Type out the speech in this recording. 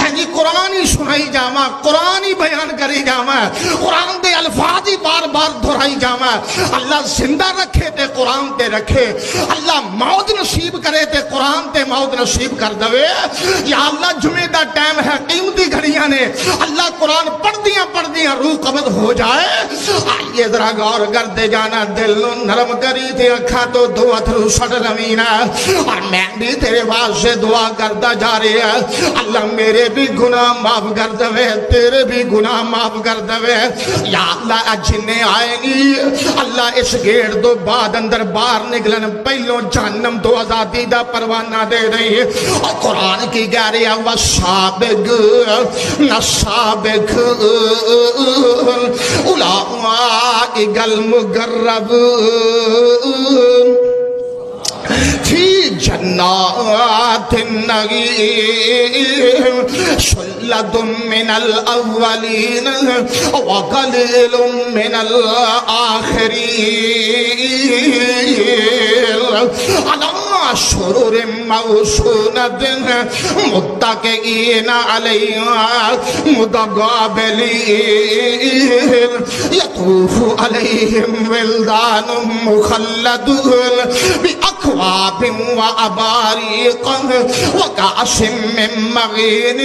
ہاں جی قرآن ہی سنائی جاواں قرآن ہی بیان کری جاواں قرآن دے الفاظ ہی بار بار دہرائی جاواں اللہ زندہ رکھے تے قرآن تے رکھے اللہ موت نصیب کرے تے قرآن تے موت نصیب کر دے یا اللہ جمعے دا ٹائم ہے قیمتی گھڑیاں نے اللہ قرآن پڑھ دیاں روح قبض ہو جائے آئیے ذرا غور کرتے جانا دل نرم کری تے اکھاں تو دو اتھرو سڑ روینا اور میں بھی تیرے واسطے دعا کرتا جا رہا ہے اللہ میرے بھی گناہ معاف کر دے تیرے بھی گناہ معاف کر دے یا اللہ جنہیں آئے گی اللہ اس گیٹ دو بعد اندر باہر نکلن پہلوں جہنم تو آزادی دا پروانہ دے رہی اور قرآن کی کہہ رہی ہے وَسَابِقُ نَسَابِقُ أُولَٰئِكَ الْمُقَرَّبُونَ فی جنات النعیم ثلۃ من الاولین وقلیل من الآخرین علی سرر موضونۃ متکئین علیہا متقابلین یطوف علیہم ولدان مخلدون بأکواب وأباريق وكأس من معين